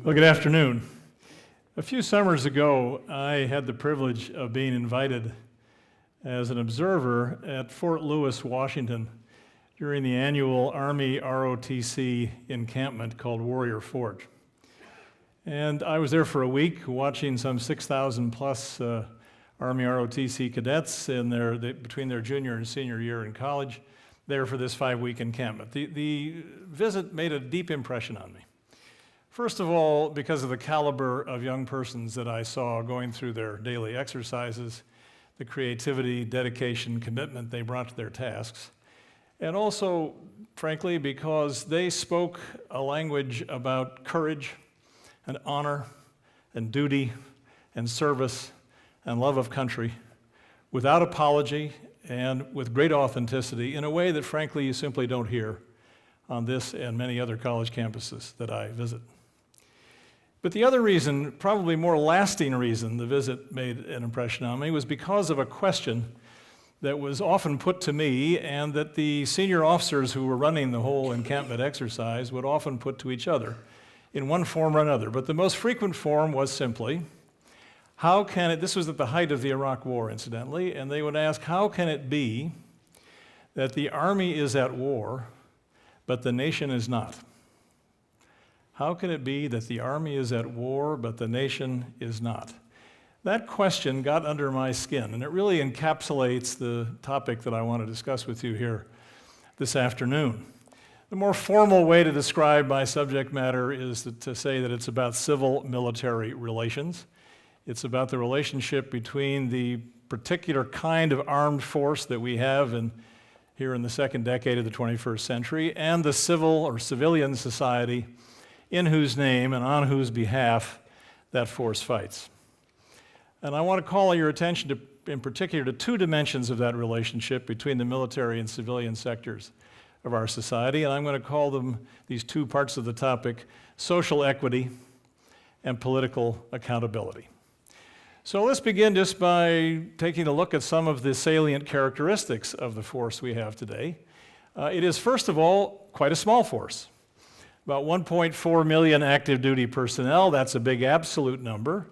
Well, good afternoon. A few summers ago, I had the privilege of being invited as an observer at Fort Lewis, Washington, during the annual Army ROTC encampment called Warrior Fort. And I was there for a week watching some 6,000 plus Army ROTC cadets between their junior and senior year in college, there for this 5-week encampment. The visit made a deep impression on me. First of all, because of the caliber of young persons that I saw going through their daily exercises, the creativity, dedication, commitment they brought to their tasks. And also, frankly, because they spoke a language about courage and honor and duty and service and love of country without apology and with great authenticity in a way that, frankly, you simply don't hear on this and many other college campuses that I visit. But the other reason, probably more lasting reason the visit made an impression on me was because of a question that was often put to me and that the senior officers who were running the whole encampment exercise would often put to each other in one form or another. But the most frequent form was simply, this was at the height of the Iraq War, incidentally, and they would ask, how can it be that the army is at war, but the nation is not? How can it be that the army is at war, but the nation is not? That question got under my skin, and it really encapsulates the topic that I want to discuss with you here this afternoon. The more formal way to describe my subject matter is to say that it's about civil-military relations. It's about the relationship between the particular kind of armed force that we have here in the second decade of the 21st century and the civil or civilian society in whose name and on whose behalf that force fights. And I want to call your attention in particular to two dimensions of that relationship between the military and civilian sectors of our society, and I'm going to call them, these two parts of the topic, social equity and political accountability. So let's begin just by taking a look at some of the salient characteristics of the force we have today. It is, first of all, quite a small force. About 1.4 million active duty personnel, that's a big absolute number,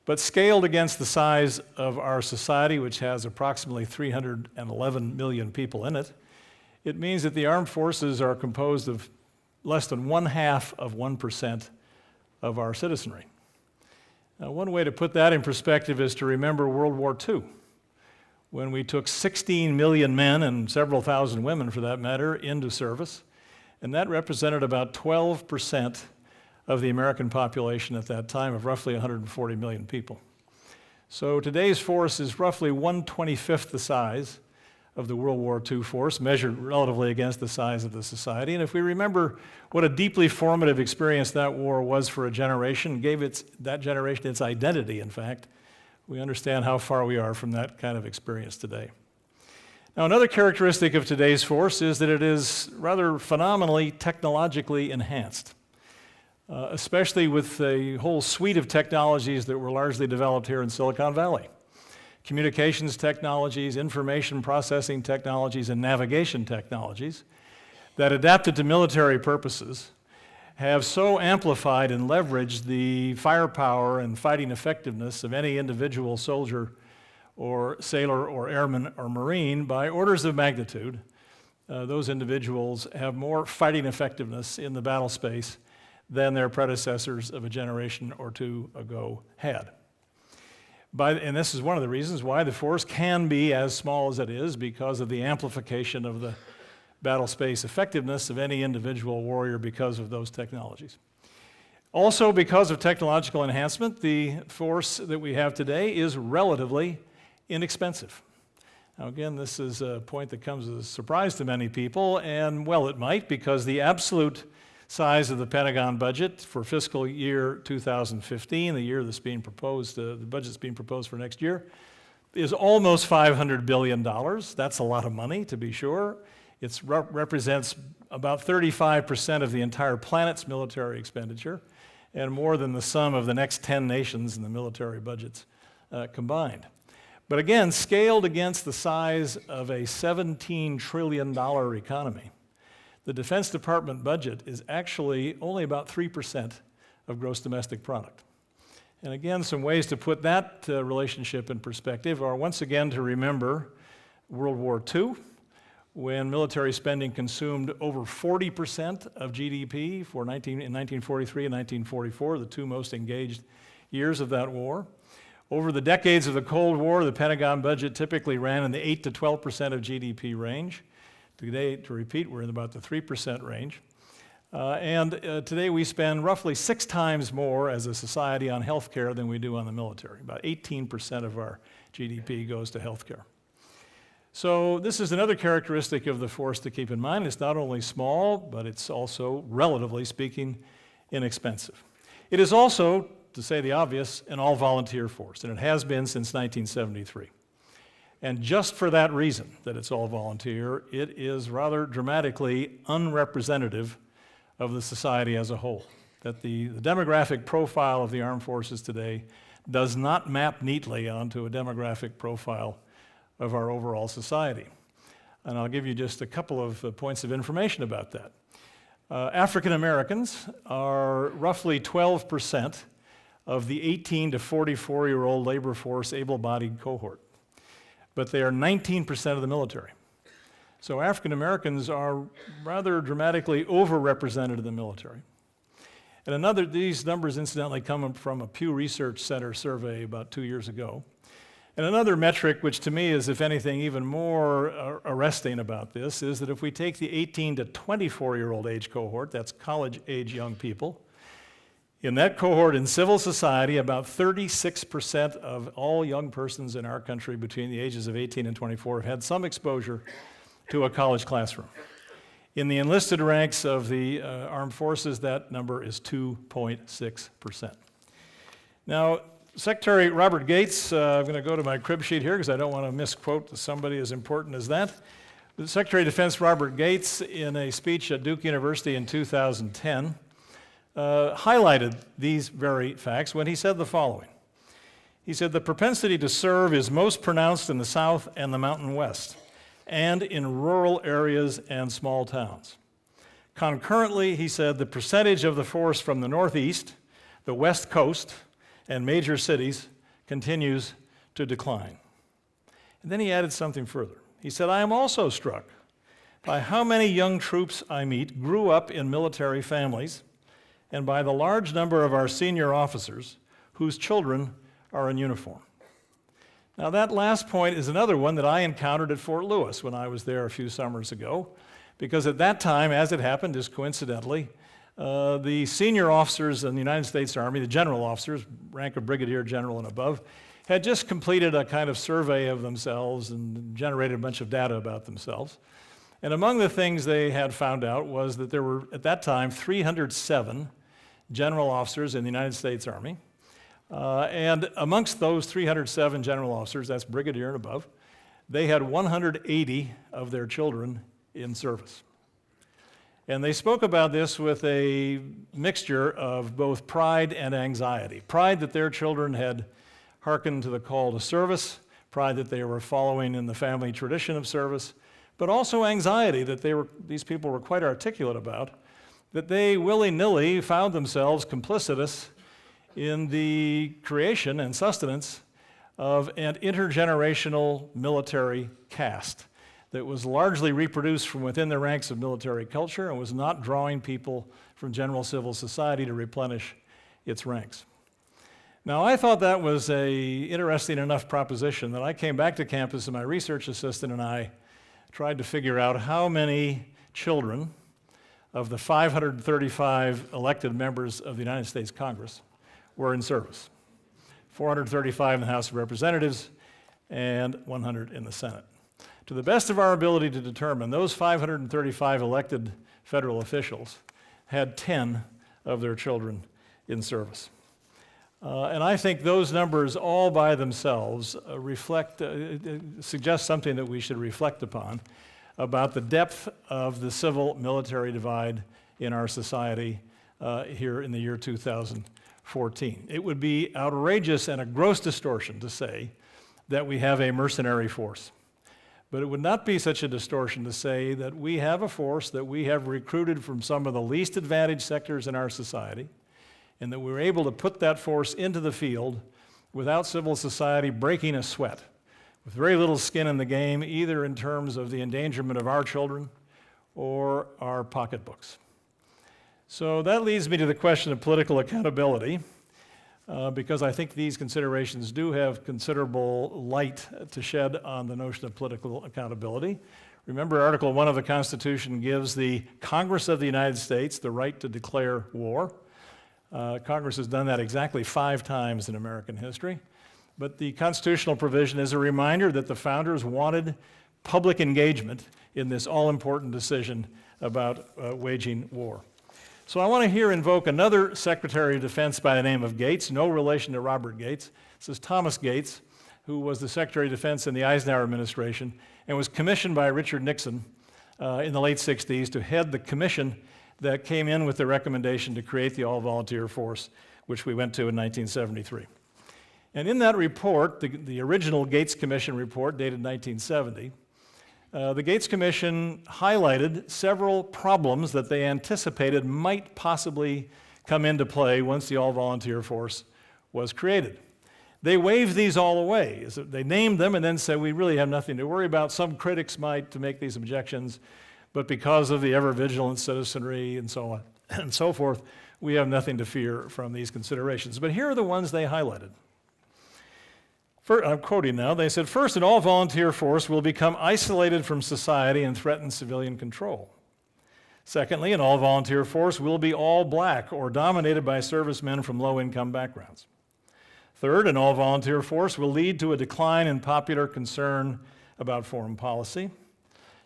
but scaled against the size of our society, which has approximately 311 million people in it, it means that the armed forces are composed of less than 0.5% of our citizenry. Now, one way to put that in perspective is to remember World War II, when we took 16 million men and several thousand women, for that matter, into service. And that represented about 12% of the American population at that time of roughly 140 million people. So today's force is roughly 1/25 the size of the World War II force, measured relatively against the size of the society. And if we remember what a deeply formative experience that war was for a generation, gave that generation its identity, in fact, we understand how far we are from that kind of experience today. Now, another characteristic of today's force is that it is rather phenomenally technologically enhanced, especially with a whole suite of technologies that were largely developed here in Silicon Valley. Communications technologies, information processing technologies, and navigation technologies that adapted to military purposes have so amplified and leveraged the firepower and fighting effectiveness of any individual soldier or sailor or airman or marine by orders of magnitude. Those individuals have more fighting effectiveness in the battle space than their predecessors of a generation or two ago had. And this is one of the reasons why the force can be as small as it is, because of the amplification of the battle space effectiveness of any individual warrior because of those technologies. Also, because of technological enhancement, the force that we have today is relatively inexpensive. Now again, this is a point that comes as a surprise to many people, and well, it might, because the absolute size of the Pentagon budget for fiscal year 2015, the year that's being proposed, the budget's being proposed for next year, is almost $500 billion. That's a lot of money, to be sure. It represents about 35% of the entire planet's military expenditure, and more than the sum of the next 10 nations in the military budgets combined. But again, scaled against the size of a $17 trillion economy, the Defense Department budget is actually only about 3% of gross domestic product. And again, some ways to put that relationship in perspective are once again to remember World War II, when military spending consumed over 40% of GDP in 1943 and 1944, the two most engaged years of that war. Over the decades of the Cold War, the Pentagon budget typically ran in the 8 to 12% of GDP range. Today, to repeat, we're in about the 3% range. Today we spend roughly 6 times more as a society on healthcare than we do on the military. About 18% of our GDP goes to healthcare. So this is another characteristic of the force to keep in mind. It's not only small, but it's also, relatively speaking, inexpensive. It is also, to say the obvious, an all-volunteer force, and it has been since 1973. And just for that reason, that it's all volunteer, it is rather dramatically unrepresentative of the society as a whole. That the demographic profile of the armed forces today does not map neatly onto a demographic profile of our overall society. And I'll give you just a couple of points of information about that. African Americans are roughly 12% of the 18 to 44-year-old labor force able-bodied cohort, but they are 19% of the military. So African Americans are rather dramatically overrepresented in the military. And these numbers incidentally come from a Pew Research Center survey about 2 years ago. And another metric, which to me is, if anything, even more arresting about this, is that if we take the 18 to 24-year-old age cohort, that's college-age young people, in that cohort in civil society, about 36% of all young persons in our country between the ages of 18 and 24 have had some exposure to a college classroom. In the enlisted ranks of the armed forces, that number is 2.6%. Now, Secretary Robert Gates, I'm going to go to my crib sheet here because I don't want to misquote somebody as important as that. The Secretary of Defense Robert Gates, in a speech at Duke University in 2010, highlighted these very facts when he said the following. He said, "The propensity to serve is most pronounced in the South and the Mountain West, and in rural areas and small towns. Concurrently," he said, "the percentage of the force from the Northeast, the West Coast, and major cities continues to decline." And then he added something further. He said, "I am also struck by how many young troops I meet grew up in military families, and by the large number of our senior officers whose children are in uniform." Now, that last point is another one that I encountered at Fort Lewis when I was there a few summers ago, because at that time, as it happened, just coincidentally, the senior officers in the United States Army, the general officers, rank of brigadier general and above, had just completed a kind of survey of themselves and generated a bunch of data about themselves. And among the things they had found out was that there were, at that time, 307 general officers in the United States Army. And amongst those 307 general officers, that's brigadier and above, they had 180 of their children in service. And they spoke about this with a mixture of both pride and anxiety. Pride that their children had hearkened to the call to service, pride that they were following in the family tradition of service, but also anxiety that these people were quite articulate about, that they willy-nilly found themselves complicitous in the creation and sustenance of an intergenerational military caste that was largely reproduced from within the ranks of military culture and was not drawing people from general civil society to replenish its ranks. Now, I thought that was an interesting enough proposition that I came back to campus and my research assistant and I tried to figure out how many children of the 535 elected members of the United States Congress were in service. 435 in the House of Representatives and 100 in the Senate. To the best of our ability to determine, those 535 elected federal officials had 10 of their children in service. And I think those numbers all by themselves suggest something that we should reflect upon about the depth of the civil-military divide in our society here in the year 2014. It would be outrageous and a gross distortion to say that we have a mercenary force. But it would not be such a distortion to say that we have a force that we have recruited from some of the least advantaged sectors in our society, and that we were able to put that force into the field without civil society breaking a sweat, with very little skin in the game, either in terms of the endangerment of our children or our pocketbooks. So that leads me to the question of political accountability, because I think these considerations do have considerable light to shed on the notion of political accountability. Remember, Article 1 of the Constitution gives the Congress of the United States the right to declare war. Congress has done that exactly 5 times in American history. But the constitutional provision is a reminder that the founders wanted public engagement in this all-important decision about waging war. So I want to here invoke another Secretary of Defense by the name of Gates, no relation to Robert Gates. This is Thomas Gates, who was the Secretary of Defense in the Eisenhower administration and was commissioned by Richard Nixon in the late 60s to head the commission that came in with the recommendation to create the all-volunteer force, which we went to in 1973. And in that report, the original Gates Commission report dated 1970, the Gates Commission highlighted several problems that they anticipated might possibly come into play once the all-volunteer force was created. They waved these all away. They named them and then said, we really have nothing to worry about. Some critics might make these objections, but because of the ever-vigilant citizenry and so on and so forth, we have nothing to fear from these considerations. But here are the ones they highlighted. I'm quoting now, they said, first, an all-volunteer force will become isolated from society and threaten civilian control. Secondly, an all-volunteer force will be all black or dominated by servicemen from low-income backgrounds. Third, an all-volunteer force will lead to a decline in popular concern about foreign policy.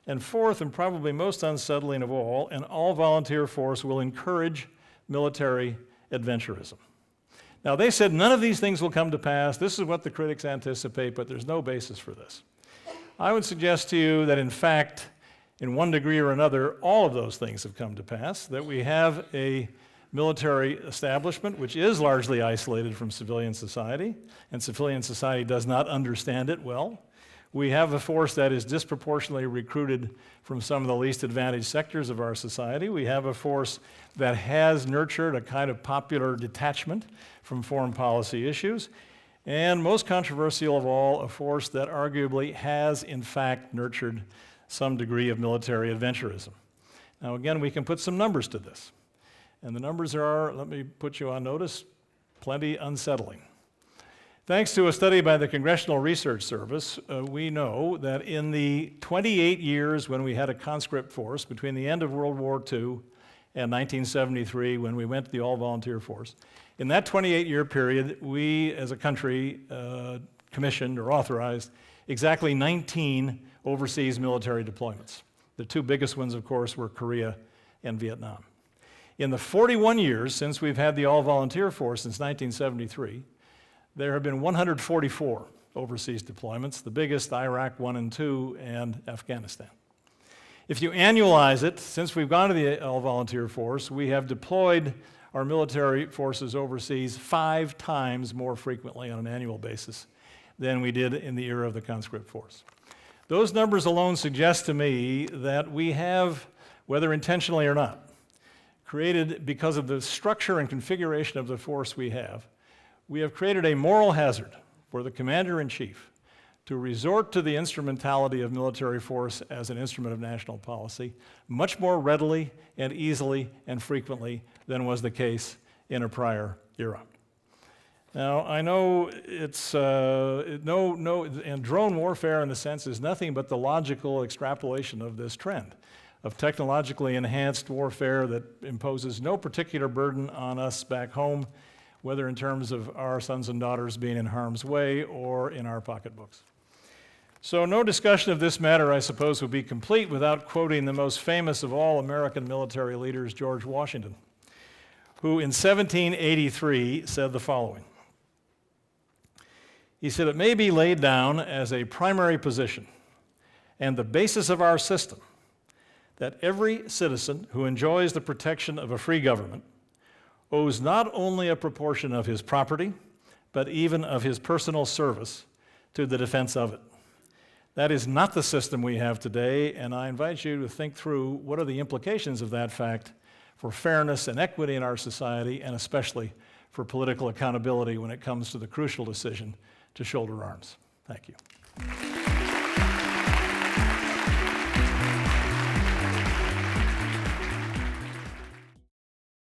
And fourth, and probably most unsettling of all, an all-volunteer force will encourage military adventurism. Now, they said none of these things will come to pass. This is what the critics anticipate, but there's no basis for this. I would suggest to you that, in fact, in one degree or another, all of those things have come to pass, that we have a military establishment which is largely isolated from civilian society, and civilian society does not understand it well. We have a force that is disproportionately recruited from some of the least advantaged sectors of our society. We have a force that has nurtured a kind of popular detachment from foreign policy issues. And most controversial of all, a force that arguably has, in fact, nurtured some degree of military adventurism. Now, again, we can put some numbers to this. And the numbers are, let me put you on notice, plenty unsettling. Thanks to a study by the Congressional Research Service, we know that in the 28 years when we had a conscript force, between the end of World War II and 1973, when we went to the all-volunteer force, in that 28-year period, we as a country commissioned or authorized exactly 19 overseas military deployments. The 2 biggest ones, of course, were Korea and Vietnam. In the 41 years since we've had the all-volunteer force, since 1973, there have been 144 overseas deployments, the biggest Iraq 1 and 2 and Afghanistan. If you annualize it, since we've gone to the all-volunteer force, we have deployed our military forces overseas 5 times more frequently on an annual basis than we did in the era of the conscript force. Those numbers alone suggest to me that we have, whether intentionally or not, created, because of the structure and configuration of the force we have created a moral hazard for the commander-in-chief to resort to the instrumentality of military force as an instrument of national policy much more readily and easily and frequently than was the case in a prior era. Now, I know and drone warfare in a sense is nothing but the logical extrapolation of this trend of technologically enhanced warfare that imposes no particular burden on us back home, whether in terms of our sons and daughters being in harm's way or in our pocketbooks. So no discussion of this matter, I suppose, would be complete without quoting the most famous of all American military leaders, George Washington, who in 1783 said the following. He said, "It may be laid down as a primary position and the basis of our system that every citizen who enjoys the protection of a free government owes not only a proportion of his property, but even of his personal service to the defense of it." That is not the system we have today, and I invite you to think through what are the implications of that fact for fairness and equity in our society, and especially for political accountability when it comes to the crucial decision to shoulder arms. Thank you.